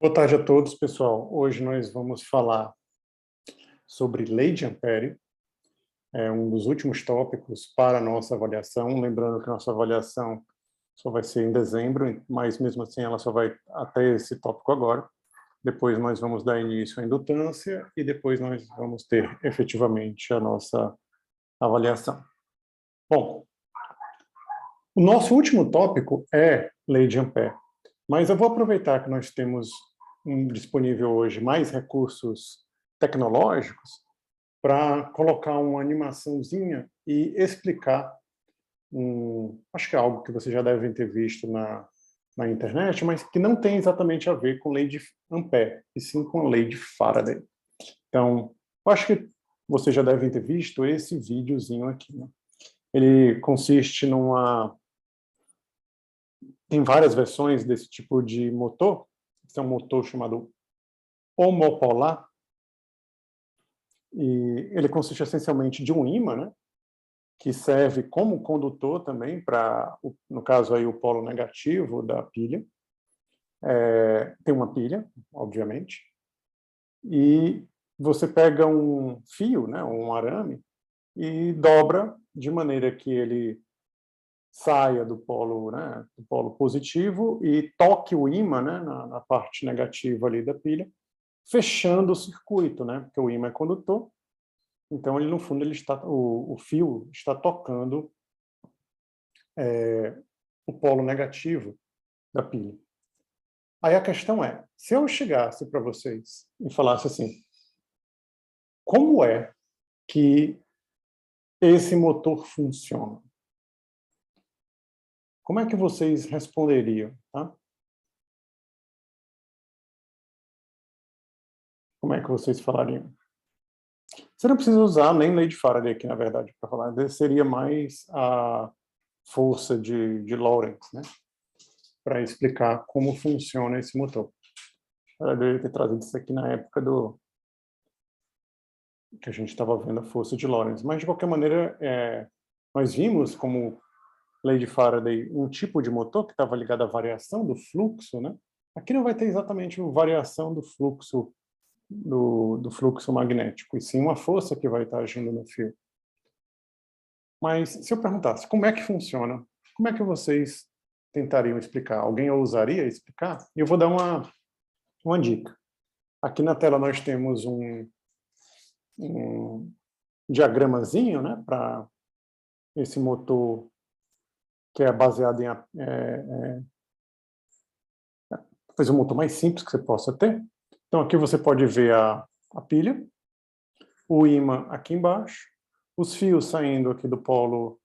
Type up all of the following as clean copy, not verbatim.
Boa tarde a todos, pessoal. Hoje nós vamos falar sobre lei de Ampère, um dos últimos tópicos para a nossa avaliação. Lembrando que a nossa avaliação só vai ser em dezembro, mas mesmo assim ela só vai até esse tópico agora. Depois nós vamos dar início à indutância e depois nós vamos ter efetivamente a nossa avaliação. Bom, o nosso último tópico é lei de Ampère, mas eu vou aproveitar que nós temos disponível hoje mais recursos tecnológicos para colocar uma animaçãozinha e explicar, acho que é algo que vocês já devem ter visto na internet, mas que não tem exatamente a ver com lei de Ampère, e sim com a lei de Faraday. Então, eu acho que vocês já devem ter visto esse videozinho aqui, né? Ele consiste tem várias versões desse tipo de motor. Esse é um motor chamado homopolar, e ele consiste essencialmente de um ímã, né, que serve como condutor também para, no caso aí, o polo negativo da pilha. Tem uma pilha, obviamente, e você pega um fio, né, um arame, e dobra de maneira que ele saia do polo, né, do polo positivo e toque o ímã, né, na parte negativa ali da pilha, fechando o circuito, né, porque o ímã é condutor. Então, ele, no fundo, o fio está tocando o polo negativo da pilha. Aí a questão é, se eu chegasse para vocês e falasse assim, como é que esse motor funciona? Como é que vocês responderiam? Tá? Como é que vocês falariam? Você não precisa usar nem lei de Faraday aqui, na verdade, para falar. Seria mais a força de Lorentz, né? Para explicar como funciona esse motor. Eu deveria ter trazido isso aqui na época que a gente estava vendo a força de Lorentz. Mas, de qualquer maneira, nós vimos como lei de Faraday um tipo de motor que estava ligado à variação do fluxo, né? Aqui não vai ter exatamente a variação do fluxo do fluxo magnético, e sim uma força que vai estar agindo no fio. Mas, se eu perguntasse como é que funciona, como é que vocês tentariam explicar? Alguém ousaria explicar? E eu vou dar uma dica. Aqui na tela nós temos um diagramazinho, né, para esse motor que é baseado em talvez um motor mais simples que você possa ter. Então aqui você pode ver a pilha, o ímã aqui embaixo, os fios saindo aqui do polo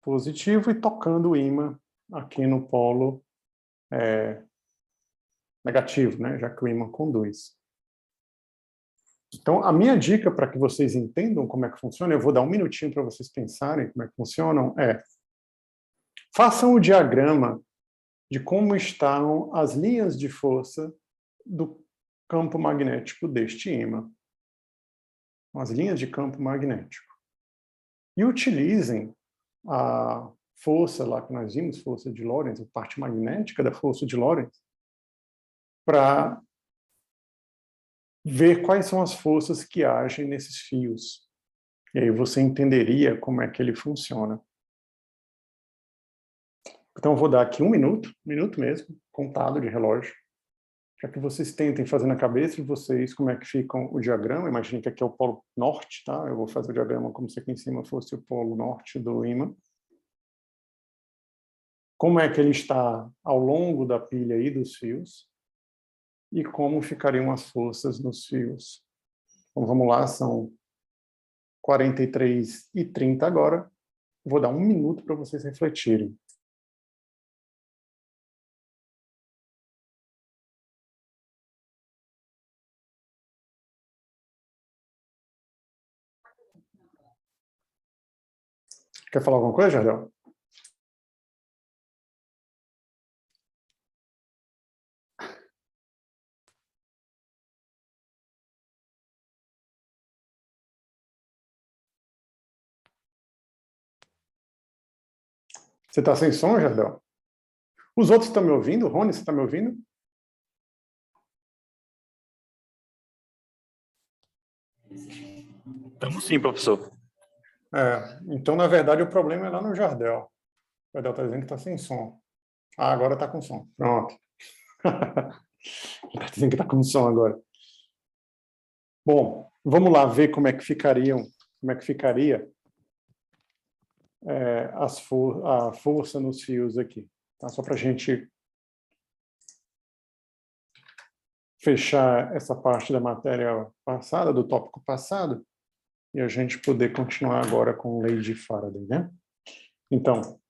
positivo e tocando o ímã aqui no polo negativo, né, já que o ímã conduz. Então, a minha dica para que vocês entendam como é que funciona, eu vou dar um minutinho para vocês pensarem como é que funcionam, façam o diagrama de como estão as linhas de força do campo magnético deste ímã. As linhas de campo magnético. E utilizem a força lá que nós vimos, força de Lorentz, a parte magnética da força de Lorentz, para ver quais são as forças que agem nesses fios. E aí você entenderia como é que ele funciona. Então, eu vou dar aqui um minuto mesmo, contado de relógio, para que vocês tentem fazer na cabeça de vocês como é que fica o diagrama. Imagine que aqui é o polo norte, tá? Eu vou fazer o diagrama como se aqui em cima fosse o polo norte do ímã. Como é que ele está ao longo da pilha e dos fios, e como ficariam as forças nos fios. Então, vamos lá, são 43h30 agora. Vou dar um minuto para vocês refletirem. Quer falar alguma coisa, Jardel? Você está sem som, Jardel? Os outros estão me ouvindo? Rony, você está me ouvindo? Estamos sim, professor. Então, na verdade, o problema é lá no Jardel. O Jardel está dizendo que está sem som. Ah, agora está com som. Pronto. Está dizendo que está com som agora. Bom, vamos lá ver como é que ficaria a força nos fios aqui. Tá? Só para a gente fechar essa parte da matéria passada, do tópico passado, e a gente poder continuar agora com a lei de Faraday, né? Então,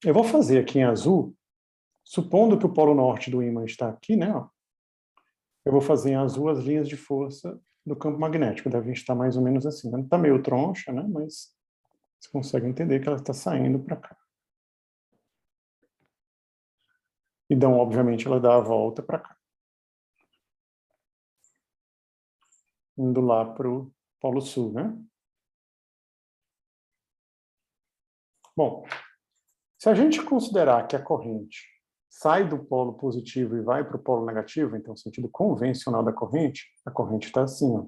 eu vou fazer aqui em azul, supondo que o polo norte do ímã está aqui, né? Eu vou fazer em azul as linhas de força do campo magnético, deve estar mais ou menos assim. Está meio troncha, né? Mas você consegue entender que ela está saindo para cá. Então, obviamente, ela dá a volta para cá. Indo lá para o polo sul, né? Bom, se a gente considerar que a corrente sai do polo positivo e vai para o polo negativo, então, o sentido convencional da corrente, a corrente está assim, ó.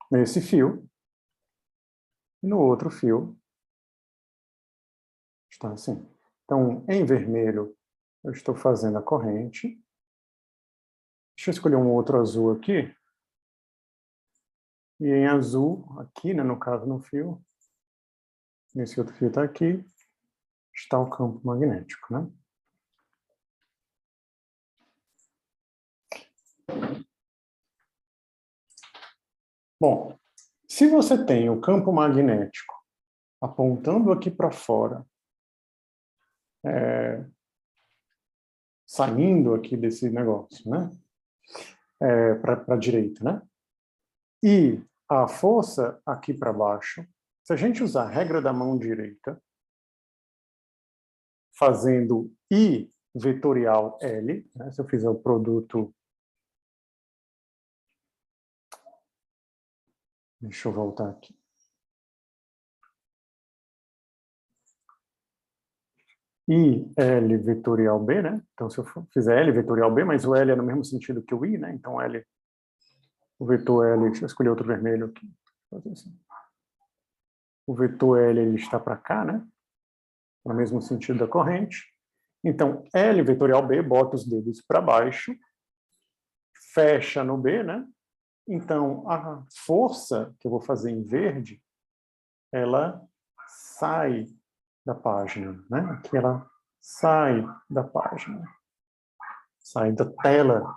Nesse fio, e no outro fio, está assim. Então, em vermelho, eu estou fazendo a corrente. Deixa eu escolher um outro azul aqui. E em azul, aqui, né, no caso, no fio, nesse outro fio está aqui, está o campo magnético, né? Bom, se você tem o campo magnético apontando aqui para fora, saindo aqui desse negócio, né? Para a direita, né? E a força aqui para baixo, se a gente usar a regra da mão direita, fazendo I vetorial L, né? Se eu fizer o produto... Deixa eu voltar aqui. I, L vetorial B, né? Então, se eu fizer L vetorial B, mas o L é no mesmo sentido que o I, né? Então, L, o vetor L, deixa eu escolher outro vermelho aqui. Fazer assim. O vetor L ele está para cá, né? No mesmo sentido da corrente. Então, L vetorial B, bota os dedos para baixo, fecha no B, né? Então, a força que eu vou fazer em verde, ela sai da página, né? Aqui ela sai da página, sai da tela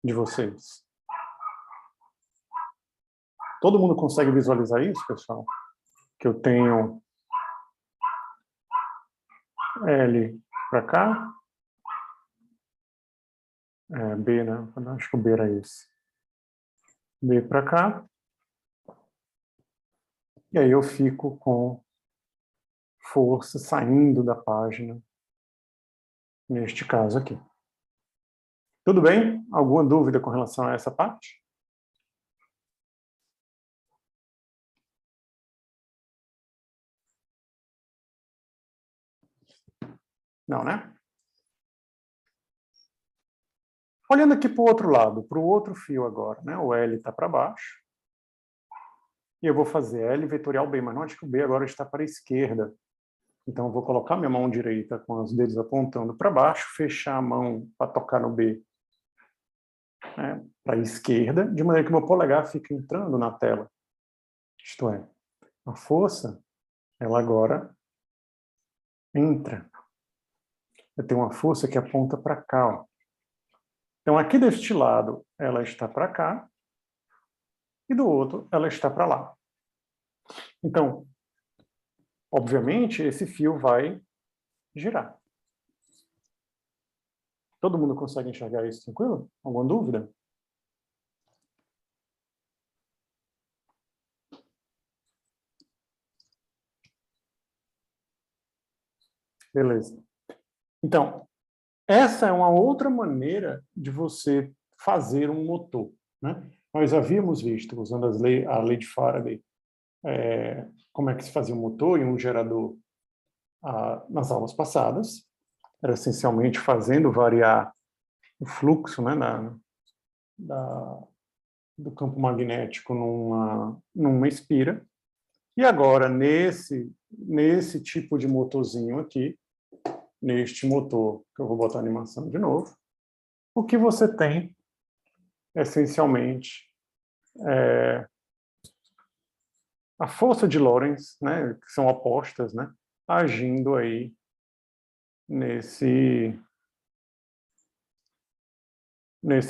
de vocês. Todo mundo consegue visualizar isso, pessoal? Que eu tenho L para cá, B, né? Acho que o B era esse. B para cá. E aí eu fico com força saindo da página, neste caso aqui. Tudo bem? Alguma dúvida com relação a essa parte? Não, né? Olhando aqui para o outro lado, para o outro fio agora, né? O L está para baixo. E eu vou fazer L vetorial B, mas note que o B agora está para a esquerda. Então, eu vou colocar minha mão direita com os dedos apontando para baixo, fechar a mão para tocar no B, né, para a esquerda, de maneira que meu polegar fica entrando na tela. Isto é, a força, ela agora entra. Eu tenho uma força que aponta para cá, ó. Então, aqui deste lado, ela está para cá, e do outro, ela está para lá. Então, obviamente, esse fio vai girar. Todo mundo consegue enxergar isso tranquilo? Alguma dúvida? Beleza. Então, essa é uma outra maneira de você fazer um motor, né? Nós havíamos visto, usando a lei de Faraday, como é que se fazia um motor e um gerador nas aulas passadas. Era essencialmente fazendo variar o fluxo, né, do campo magnético numa espira. E agora, nesse tipo de motorzinho aqui, neste motor, que eu vou botar a animação de novo, o que você tem, essencialmente, é a força de Lorentz, né, que são opostas, né, agindo aí nesse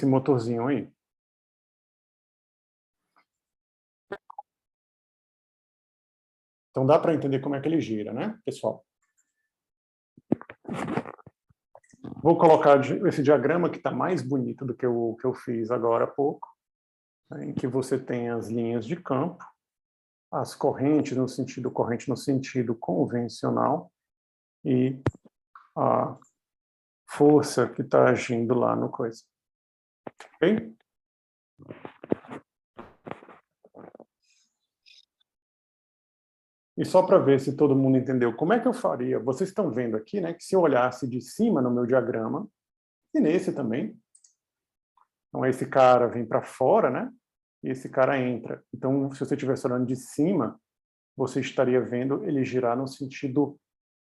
motorzinho aí. Então dá para entender como é que ele gira, né, pessoal? Vou colocar esse diagrama que está mais bonito do que o que eu fiz agora há pouco, né, em que você tem as linhas de campo, as corrente no sentido convencional e a força que está agindo lá no coisa. Ok? E só para ver se todo mundo entendeu, como é que eu faria? Vocês estão vendo aqui, né, que se eu olhasse de cima no meu diagrama, e nesse também, então esse cara vem para fora, né, e esse cara entra. Então, se você estivesse olhando de cima, você estaria vendo ele girar no sentido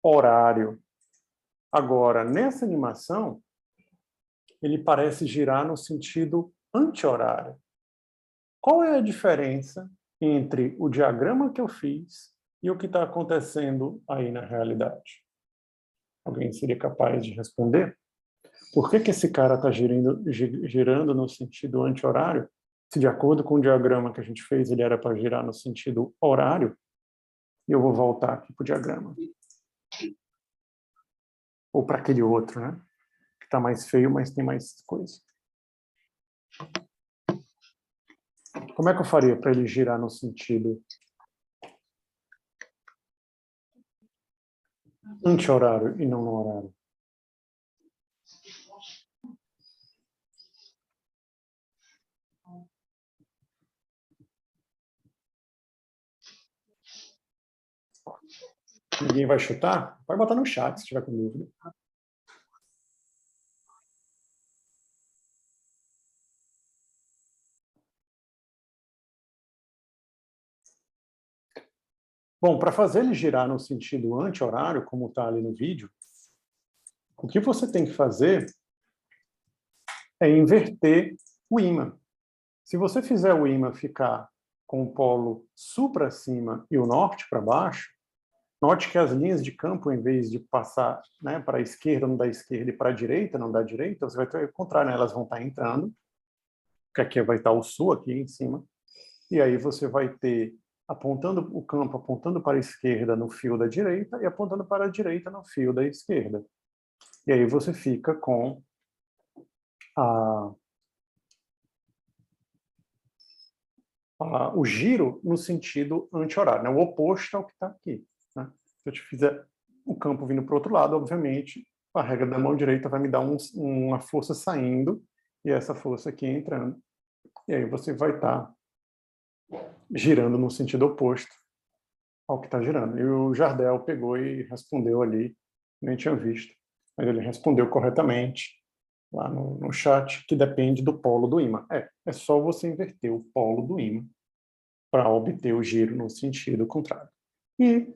horário. Agora, nessa animação, ele parece girar no sentido anti-horário. Qual é a diferença entre o diagrama que eu fiz e o que está acontecendo aí na realidade? Alguém seria capaz de responder? Por que esse cara está girando no sentido anti-horário? Se de acordo com o diagrama que a gente fez, ele era para girar no sentido horário, e eu vou voltar aqui para o diagrama. Ou para aquele outro, né? Que está mais feio, mas tem mais coisa. Como é que eu faria para ele girar no sentido anti-horário e não no horário? Ninguém vai chutar? Pode botar no chat se tiver com dúvida. Bom, para fazer ele girar no sentido anti-horário, como está ali no vídeo, o que você tem que fazer é inverter o ímã. Se você fizer o ímã ficar com o polo sul para cima e o norte para baixo, note que as linhas de campo, em vez de passar, né, para a esquerda, não dá esquerda, e para a direita, não dá direita, você vai ter o contrário, né? Elas vão estar entrando, que aqui vai estar o sul aqui em cima, e aí você vai ter apontando o campo, apontando para a esquerda no fio da direita e apontando para a direita no fio da esquerda. E aí você fica com o giro no sentido anti-horário, né? O oposto ao que está aqui. Né? Se eu te fizer o campo vindo para o outro lado, obviamente, a regra da mão direita vai me dar uma força saindo e essa força aqui entrando. E aí você vai estar girando no sentido oposto ao que está girando. E o Jardel pegou e respondeu ali, nem tinha visto, mas ele respondeu corretamente lá no chat, que depende do polo do ímã. É só você inverter o polo do ímã para obter o giro no sentido contrário. E,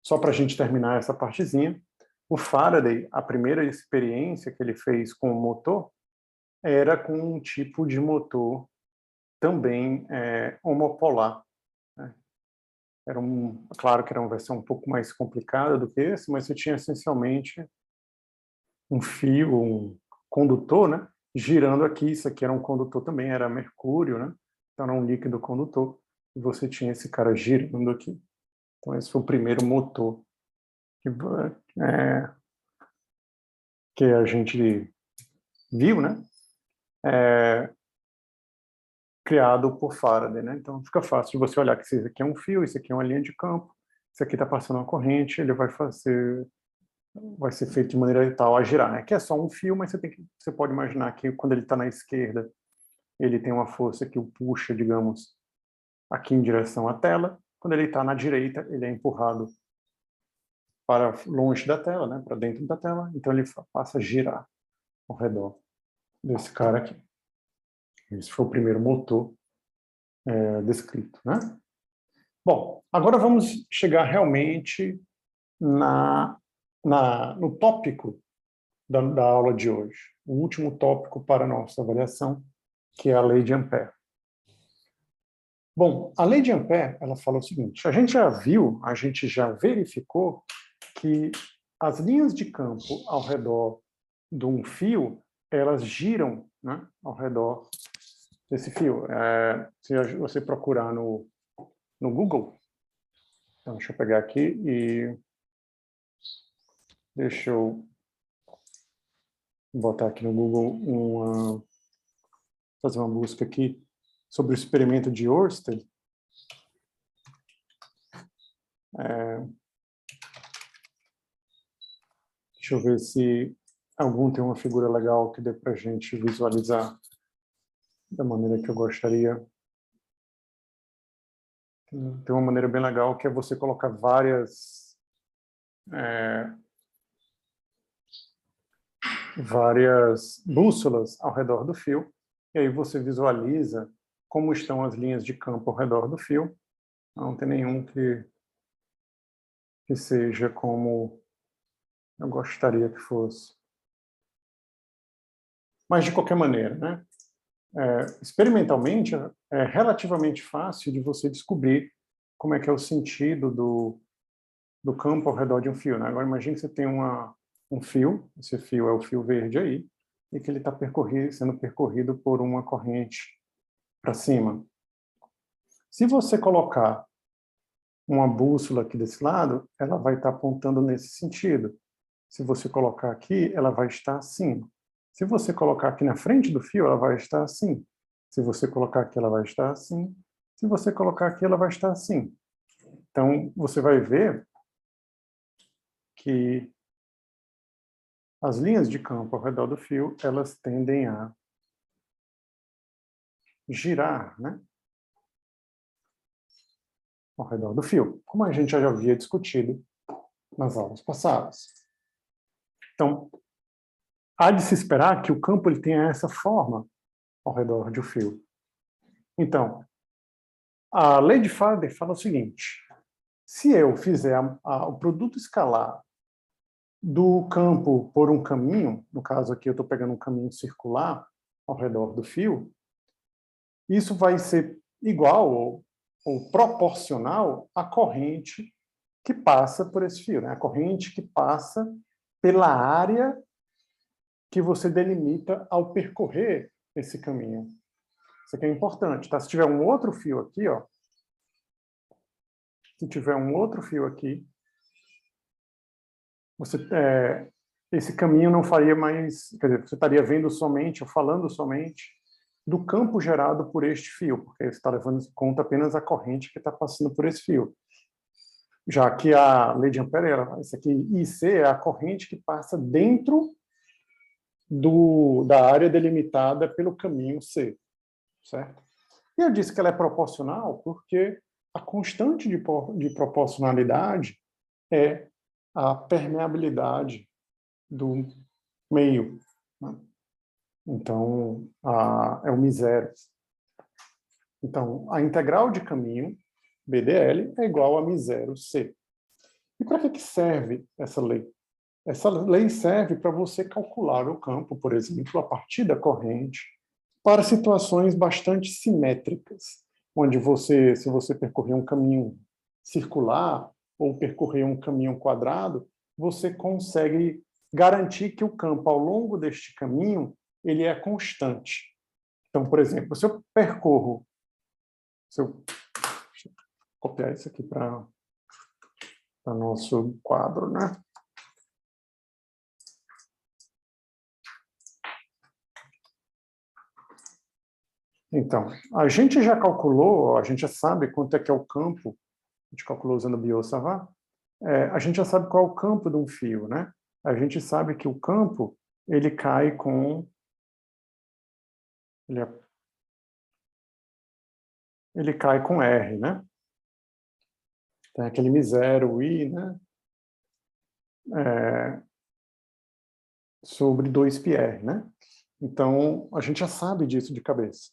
só para a gente terminar essa partezinha, o Faraday, a primeira experiência que ele fez com o motor, era com um tipo de motor também homopolar. Né? Claro que era uma versão um pouco mais complicada do que esse, mas você tinha essencialmente um fio, um condutor, né, girando aqui. Isso aqui era um condutor também, era mercúrio, né? Então era um líquido condutor. E você tinha esse cara girando aqui. Então esse foi o primeiro motor que a gente viu, né? Criado por Faraday, né? Então fica fácil de você olhar que isso aqui é um fio, isso aqui é uma linha de campo, isso aqui está passando uma corrente, ele vai ser feito de maneira tal a girar, né? Que é só um fio, mas você pode imaginar que quando ele está na esquerda, ele tem uma força que o puxa, digamos, aqui em direção à tela. Quando ele está na direita, ele é empurrado para longe da tela, né? Para dentro da tela. Então ele passa a girar ao redor desse cara aqui. Esse foi o primeiro motor descrito, né? Bom, agora vamos chegar realmente no tópico da aula de hoje, o último tópico para a nossa avaliação, que é a lei de Ampère. Bom, a lei de Ampère, ela fala o seguinte: a gente já verificou que as linhas de campo ao redor de um fio, elas giram, né, ao redor desse fio. Se você procurar no Google, então deixa eu pegar aqui e deixa eu botar aqui no Google fazer uma busca aqui sobre o experimento de Ørsted. Deixa eu ver se algum tem uma figura legal que dê para a gente visualizar da maneira que eu gostaria. Tem uma maneira bem legal que é você colocar várias bússolas ao redor do fio, e aí você visualiza como estão as linhas de campo ao redor do fio. Não tem nenhum que seja como eu gostaria que fosse. Mas, de qualquer maneira, né? Experimentalmente, é relativamente fácil de você descobrir como é que é o sentido do campo ao redor de um fio, né? Agora, imagine que você tem um fio, esse fio é o fio verde aí, e que ele está sendo percorrido por uma corrente para cima. Se você colocar uma bússola aqui desse lado, ela vai estar apontando nesse sentido. Se você colocar aqui, ela vai estar assim. Se você colocar aqui na frente do fio, ela vai estar assim. Se você colocar aqui, ela vai estar assim. Se você colocar aqui, ela vai estar assim. Então, você vai ver que as linhas de campo ao redor do fio, elas tendem a girar, né, ao redor do fio, como a gente já havia discutido nas aulas passadas. Então, há de se esperar que o campo ele tenha essa forma ao redor de um fio. Então, a lei de Faraday fala o seguinte: se eu fizer o produto escalar do campo por um caminho, no caso aqui eu estou pegando um caminho circular ao redor do fio, isso vai ser igual ou proporcional à corrente que passa por esse fio, né? A corrente que passa pela área que você delimita ao percorrer esse caminho. Isso aqui é importante, tá? Se tiver um outro fio aqui, ó, se tiver um outro fio aqui, esse caminho não faria mais, quer dizer, você estaria vendo somente, ou falando somente, do campo gerado por este fio, porque você está levando em conta apenas a corrente que está passando por esse fio. Já que a lei de Ampère, isso aqui, IC, é a corrente que passa dentro da área delimitada pelo caminho C, certo? E eu disse que ela é proporcional porque a constante de proporcionalidade é a permeabilidade do meio, né? Então, é o μ0. Então, a integral de caminho, BDL, é igual a μ0C. E para que serve essa lei? Essa lei serve para você calcular o campo, por exemplo, a partir da corrente, para situações bastante simétricas, onde se você percorrer um caminho circular ou percorrer um caminho quadrado, você consegue garantir que o campo ao longo deste caminho ele é constante. Então, por exemplo, se eu deixa eu copiar isso aqui para nosso quadro, né? Então, a gente já calculou, a gente já sabe quanto é que é o campo, a gente calculou usando o Biot-Savart, a gente já sabe qual é o campo de um fio, né? A gente sabe que o campo, ele cai com... Ele cai com R, né? Tem aquele μ0, I, né? Sobre 2πr, né? Então, a gente já sabe disso de cabeça.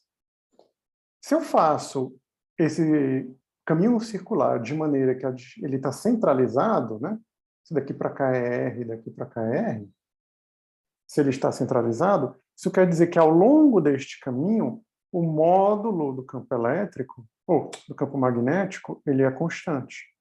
Se eu faço esse caminho circular de maneira que ele está centralizado, né? Isso daqui para cá é R, daqui para cá é R. Se ele está centralizado, isso quer dizer que ao longo deste caminho, o módulo do campo elétrico, ou do campo magnético, ele é constante.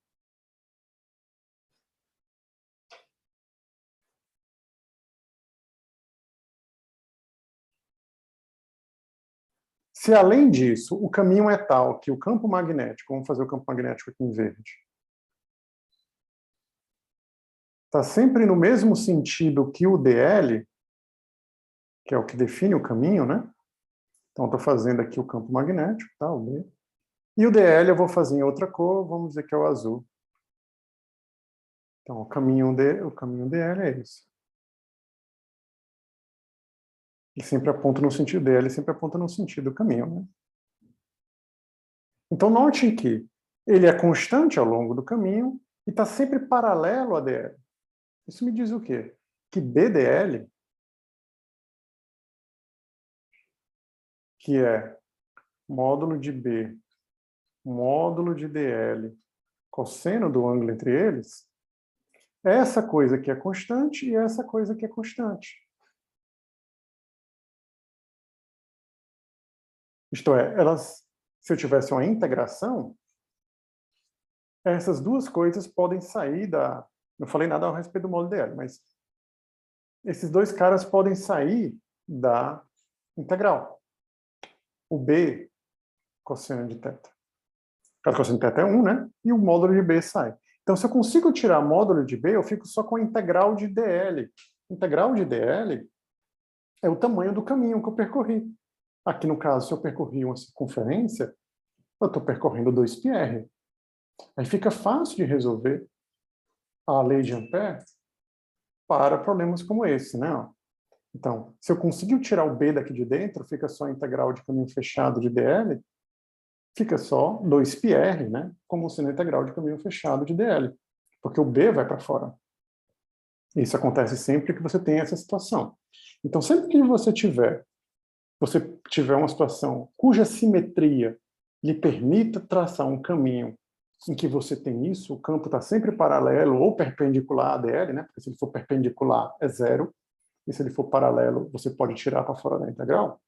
Se além disso, o caminho é tal que o campo magnético, vamos fazer o campo magnético aqui em verde, está sempre no mesmo sentido que o DL, que é o que define o caminho, né? Então, estou fazendo aqui o campo magnético, tá? O B. E o DL eu vou fazer em outra cor, vamos dizer que é o azul. Então, o caminho DL é esse. E sempre aponta no sentido DL, sempre aponta no sentido do caminho, né? Então, notem que ele é constante ao longo do caminho e está sempre paralelo a DL. Isso me diz o quê? Que BDL, que é módulo de B, módulo de DL, cosseno do ângulo entre eles, é essa coisa que é constante e essa coisa que é constante. Isto é, se eu tivesse uma integração, essas duas coisas podem sair da... Não falei nada a respeito do módulo DL, mas esses dois caras podem sair da integral. O B, cosseno de θ. Cada cosseno de θ é 1, né? E o módulo de B sai. Então, se eu consigo tirar módulo de B, eu fico só com a integral de DL. Integral de DL é o tamanho do caminho que eu percorri. Aqui, no caso, se eu percorri uma circunferência, eu estou percorrendo 2πr. Aí fica fácil de resolver a lei de Ampère para problemas como esse, né? Então, se eu conseguir tirar o B daqui de dentro, fica só a integral de caminho fechado de DL, fica só 2πr, né? Como sendo a integral de caminho fechado de DL, porque o B vai para fora. Isso acontece sempre que você tem essa situação. Então, sempre que você tiver uma situação cuja simetria lhe permita traçar um caminho em que você tem isso, o campo está sempre paralelo ou perpendicular a DL, né? Porque se ele for perpendicular é zero, e se ele for paralelo, você pode tirar para fora da integral.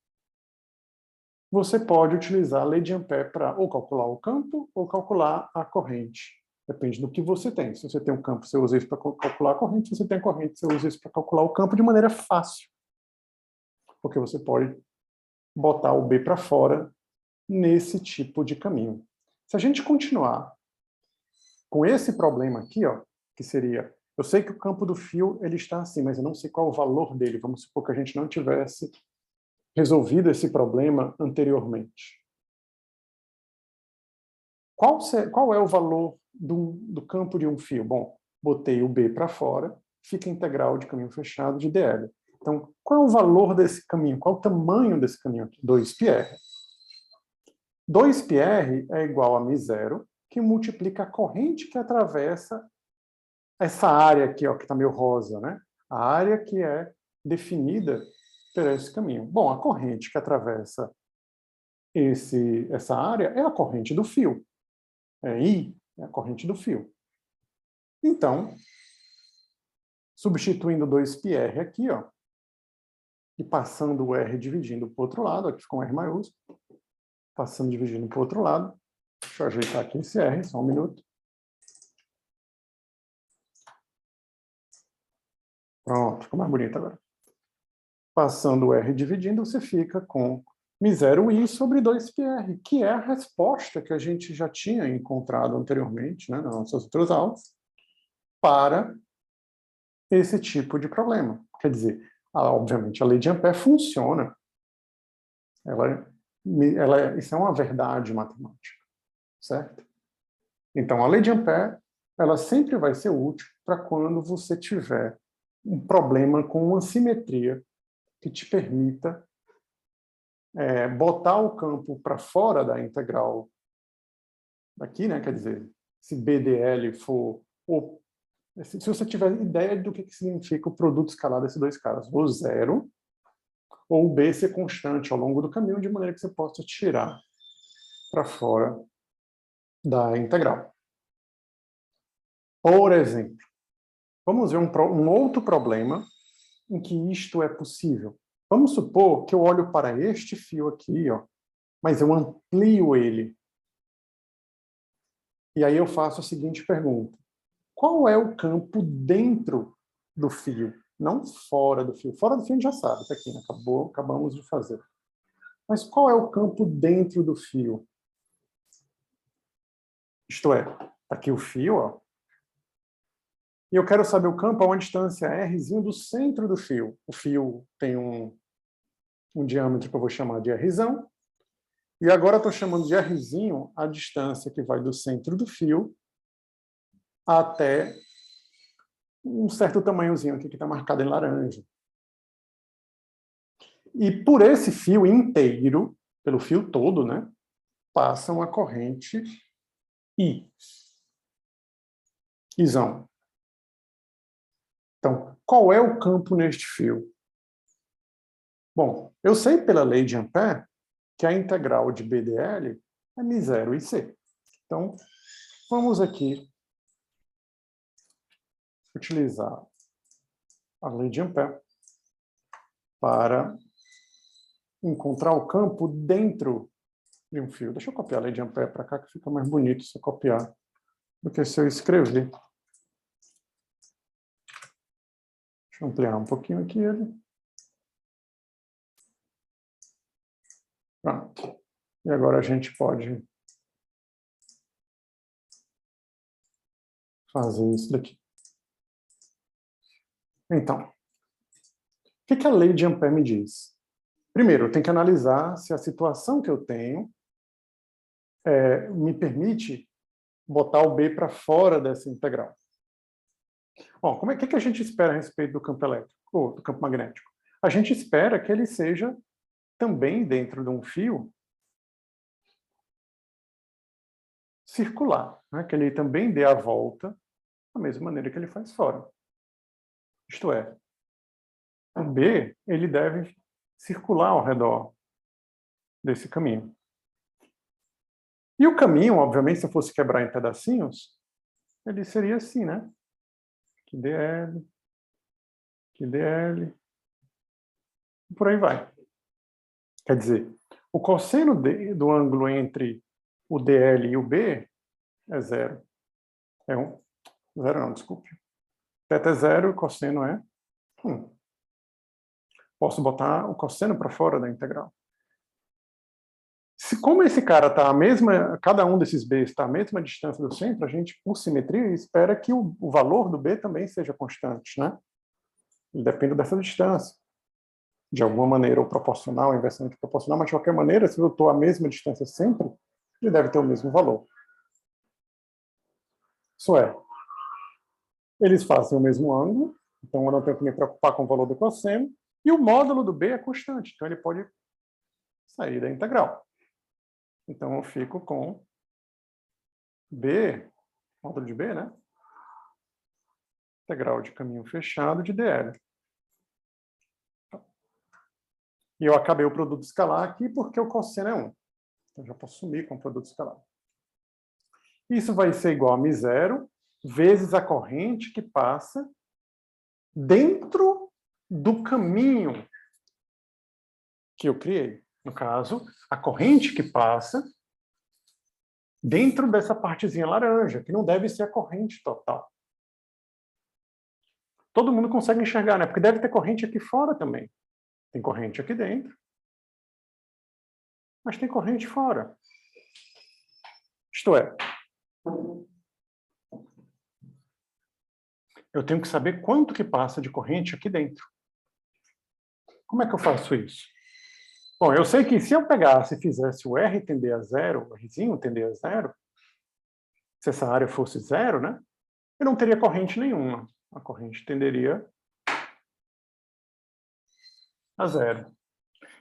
Você pode utilizar a lei de Ampère para ou calcular o campo ou calcular a corrente. Depende do que você tem. Se você tem um campo, você usa isso para calcular a corrente. Se você tem a corrente, você usa isso para calcular o campo de maneira fácil. Porque você pode botar o B para fora nesse tipo de caminho. Se a gente continuar com esse problema aqui, ó, que seria, eu sei que o campo do fio ele está assim, mas eu não sei qual o valor dele. Vamos supor que a gente não tivesse resolvido esse problema anteriormente. Qual é o valor do campo de um fio? Bom, botei o B para fora, fica a integral de caminho fechado de DL. Então, qual é o valor desse caminho? Qual é o tamanho desse caminho aqui? 2πr. 2πr é igual a μ0, que multiplica a corrente que atravessa essa área aqui, ó, que está meio rosa, né? A área que é definida por esse caminho. Bom, a corrente que atravessa essa área é a corrente do fio. I é a corrente do fio. Então, substituindo 2πr aqui, ó, e passando o R dividindo para o outro lado, aqui ficou um R maiúsculo, passando dividindo para o outro lado, deixa eu ajeitar aqui esse R, só um minuto. Pronto, ficou mais bonito agora. Passando o R dividindo, você fica com μ0i sobre 2πr, que é a resposta que a gente já tinha encontrado anteriormente, né, nas nossas outras aulas, para esse tipo de problema. Quer dizer, obviamente, a lei de Ampère funciona. Isso é uma verdade matemática, certo? Então, a lei de Ampère, ela sempre vai ser útil para quando você tiver um problema com uma simetria que te permita botar o campo para fora da integral daqui, né? Quer dizer, se BDL for... se você tiver ideia do que significa o produto escalar desses dois caras, ou zero, ou B ser constante ao longo do caminho, de maneira que você possa tirar para fora da integral. Por exemplo, vamos ver um outro problema em que isto é possível. Vamos supor que eu olho para este fio aqui, ó, mas eu amplio ele. E aí eu faço a seguinte pergunta. Qual é o campo dentro do fio? Não fora do fio. Fora do fio a gente já sabe, está aqui, né? Acabamos de fazer. Mas qual é o campo dentro do fio? Isto é, aqui o fio, ó. E eu quero saber o campo a uma distância R do centro do fio. O fio tem um diâmetro que eu vou chamar de Rzão. E agora estou chamando de Rzinho a distância que vai do centro do fio até um certo tamanhozinho aqui que está marcado em laranja. E por esse fio inteiro, pelo fio todo, né, passa uma corrente I. Izão. Então, qual é o campo neste fio? Bom, eu sei pela lei de Ampère que a integral de B dl é μ0 e C. Então, vamos aqui utilizar a lei de Ampère para encontrar o campo dentro de um fio. Deixa eu copiar a lei de Ampère para cá, que fica mais bonito se eu copiar do que se eu escrever. Deixa eu ampliar um pouquinho aqui ele. Pronto. E agora a gente pode fazer isso daqui. Então, o que a lei de Ampère me diz? Primeiro, eu tenho que analisar se a situação que eu tenho me permite botar o B para fora dessa integral. Bom, como é que a gente espera a respeito do campo elétrico, ou do campo magnético? A gente espera que ele seja também dentro de um fio circular, né? Que ele também dê a volta da mesma maneira que ele faz fora. Isto é, o B ele deve circular ao redor desse caminho. E o caminho, obviamente, se eu fosse quebrar em pedacinhos, ele seria assim, né? Que dl, e por aí vai. Quer dizer, o cosseno do ângulo entre o dl e o B é zero. É 1. Zero não, desculpe. Θ é zero e o cosseno é 1. Posso botar o cosseno para fora da integral. Como esse cara está a mesma, cada um desses b está à mesma distância do centro, a gente, por simetria, espera que o valor do b também seja constante, né? Ele depende dessa distância. De alguma maneira, ou proporcional, inversamente proporcional, mas de qualquer maneira, se eu estou à mesma distância sempre, ele deve ter o mesmo valor. Isso é, eles fazem o mesmo ângulo, então eu não tenho que me preocupar com o valor do cosseno, e o módulo do b é constante, então ele pode sair da integral. Então eu fico com b, módulo de b, né? Integral de caminho fechado de dl. E eu acabei o produto escalar aqui porque o cosseno é 1. Então já posso sumir com o produto escalar. Isso vai ser igual a μ0 vezes a corrente que passa dentro do caminho que eu criei. No caso, a corrente que passa dentro dessa partezinha laranja, que não deve ser a corrente total. Todo mundo consegue enxergar, né? Porque deve ter corrente aqui fora também. Tem corrente aqui dentro, mas tem corrente fora. Isto é, eu tenho que saber quanto que passa de corrente aqui dentro. Como é que eu faço isso? Bom, eu sei que se eu pegasse e fizesse o R tender a zero, o Rzinho tender a zero, se essa área fosse zero, né, eu não teria corrente nenhuma. A corrente tenderia a zero.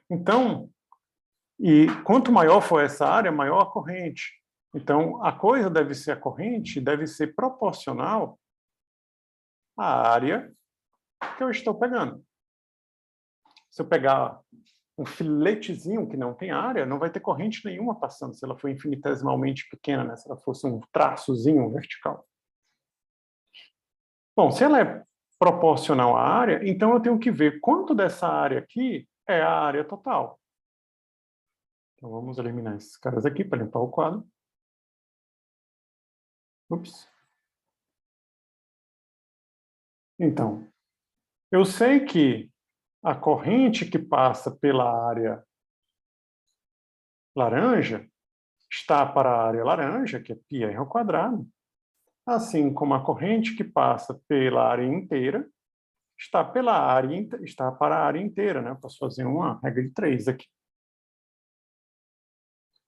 Então, e quanto maior for essa área, maior a corrente. Então, a coisa deve ser, a corrente deve ser proporcional à área que eu estou pegando. Se eu pegar um filetezinho que não tem área, não vai ter corrente nenhuma passando, se ela for infinitesimalmente pequena, né? Se ela fosse um traçozinho vertical. Bom, se ela é proporcional à área, então eu tenho que ver quanto dessa área aqui é a área total. Então vamos eliminar esses caras aqui para limpar o quadro. Ups. Então, eu sei que a corrente que passa pela área laranja está para a área laranja, que é πr², assim como a corrente que passa pela área inteira está para a área inteira, né? Eu posso fazer uma regra de 3 aqui.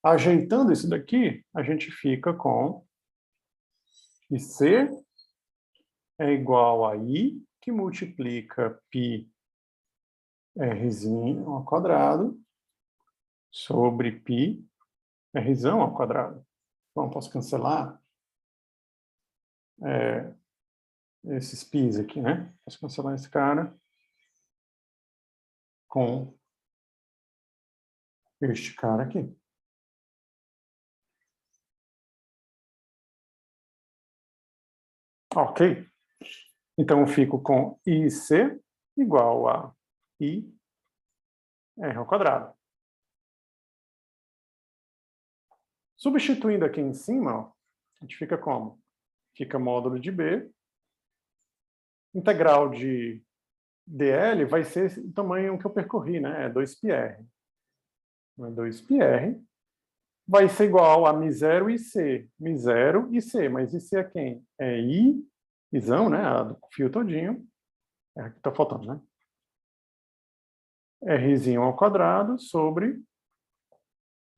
Ajeitando isso daqui, a gente fica com IC é igual a I, que multiplica π r² sobre π r². Bom, posso cancelar esses π's aqui, né? Posso cancelar esse cara com este cara aqui. Ok. Então, eu fico com IC igual a I r². Substituindo aqui em cima, ó, a gente fica como? Fica módulo de B. Integral de dl vai ser o tamanho que eu percorri, né? É 2πr. 2πr vai ser igual a μ0 e C. μ0 e C. Mas IC é quem? É Izão, né? Do fio todinho. É aqui está faltando, né? R² sobre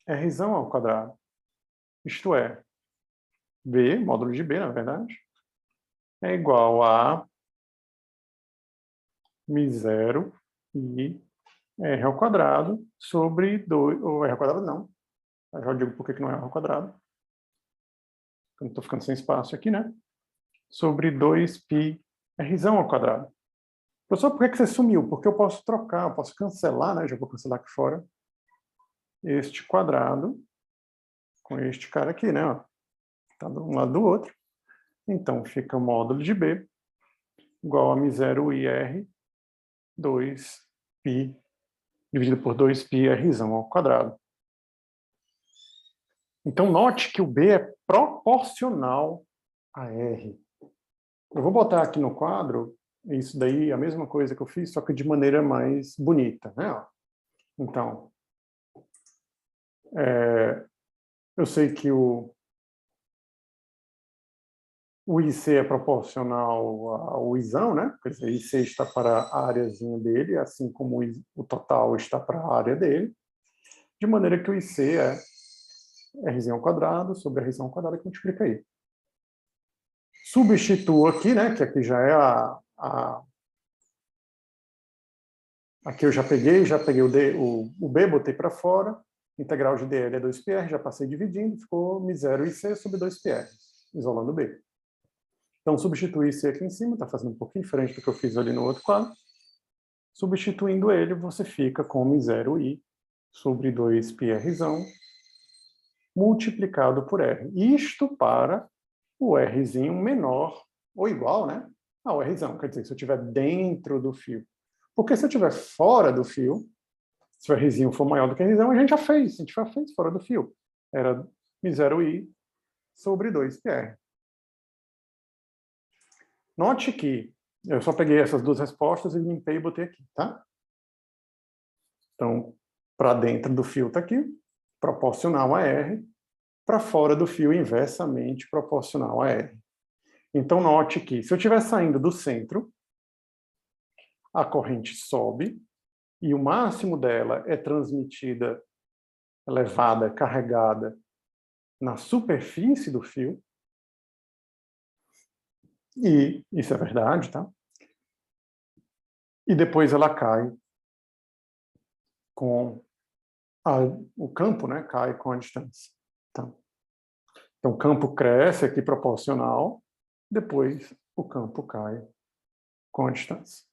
R². Isto é, B, módulo de B, na verdade, é igual a μ0 e R² sobre 2... Ou R² não. Eu já digo por que não é R². Eu estou ficando sem espaço aqui, né? Sobre 2π R². Professor, por que você sumiu? Porque eu posso trocar, eu posso cancelar, né? Já vou cancelar aqui fora. Este quadrado com este cara aqui, né? Está de um lado do outro. Então, fica o módulo de B igual a μ0 e R 2π dividido por 2π R². Então, note que o B é proporcional a R. Eu vou botar aqui no quadro isso daí, a mesma coisa que eu fiz, só que de maneira mais bonita, né? Então, eu sei que o IC é proporcional ao Izão, né? Quer dizer, IC está para a áreazinha dele, assim como o total está para a área dele, de maneira que o IC é R² sobre R² que multiplica aí. Substituo aqui, né? Que aqui já é aqui eu já peguei o B, botei para fora, integral de dl é 2πr, já passei dividindo, ficou μ0 IC sobre 2πr, isolando o B. Então, substituir IC aqui em cima, está fazendo um pouquinho diferente do que eu fiz ali no outro quadro. Substituindo ele, você fica com μ0 I sobre 2πr multiplicado por R. Isto para o Rzinho menor ou igual, né, ao Rzão. Quer dizer, se eu estiver dentro do fio. Porque se eu estiver fora do fio, se o Rzinho for maior do que Rzão, a gente já fez. A gente já fez fora do fio. Era μ0 I sobre 2πr. Note que eu só peguei essas duas respostas e limpei e botei aqui, tá? Então, para dentro do fio está aqui, proporcional a R. Para fora do fio, inversamente proporcional a R. Então, note que, se eu estiver saindo do centro, a corrente sobe, e o máximo dela é transmitida, levada, carregada na superfície do fio. E isso é verdade, tá? E depois ela cai com o campo, né? Cai com a distância. Tá? Então, o campo cresce aqui proporcional, depois o campo cai com a distância.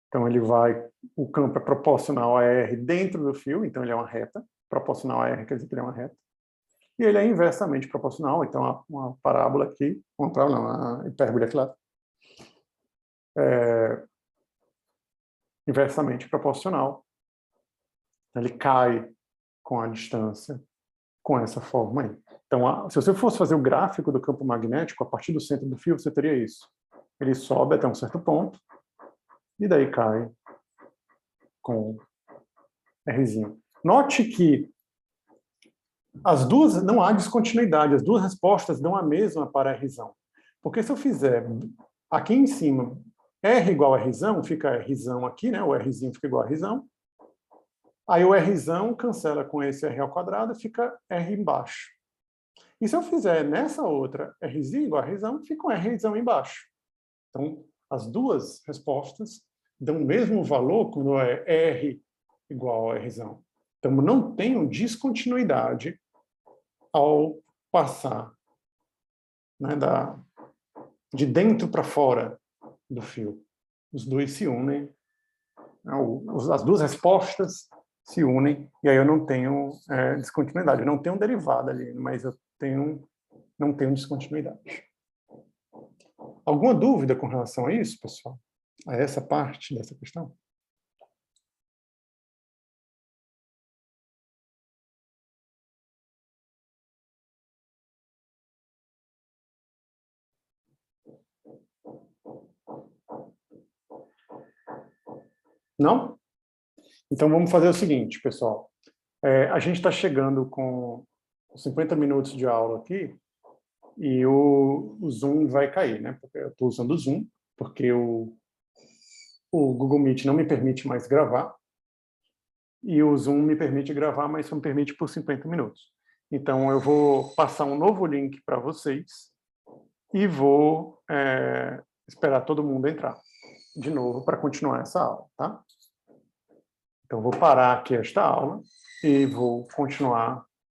Então, o campo é proporcional a R dentro do fio, então ele é uma reta. Proporcional a R quer dizer que ele é uma reta. E ele é inversamente proporcional, então uma parábola aqui, uma parábola não, uma hipérbole aqui lá, é inversamente proporcional. Ele cai com a distância, com essa forma aí. Então, se você fosse fazer o gráfico do campo magnético, a partir do centro do fio, você teria isso. Ele sobe até um certo ponto, e daí cai com Rzinho. Note que as duas, não há descontinuidade, as duas respostas dão a mesma para Rzão. Porque se eu fizer aqui em cima, R igual a Rzão, fica Rzão aqui, né? O Rzinho fica igual a Rzão. Aí o Rzão cancela com esse R ao quadrado, fica R embaixo. E se eu fizer nessa outra Rzinho igual a Rzão, fica um Rzão embaixo. Então, as duas respostas dão o mesmo valor quando é R igual a Rzão. Então, não tenho descontinuidade ao passar, né, de dentro para fora do fio. Os dois se unem, as duas respostas se unem, e aí eu não tenho descontinuidade. Eu não tenho derivada ali, mas eu não tenho descontinuidade. Alguma dúvida com relação a isso, pessoal? A essa parte dessa questão? Não? Então vamos fazer o seguinte, pessoal. A gente está chegando com 50 minutos de aula aqui e o Zoom vai cair, né? Porque eu estou usando o Zoom, porque o Google Meet não me permite mais gravar e o Zoom me permite gravar, mas só me permite por 50 minutos. Então eu vou passar um novo link para vocês e vou esperar todo mundo entrar de novo para continuar essa aula, tá? Então, vou parar aqui esta aula e vou continuar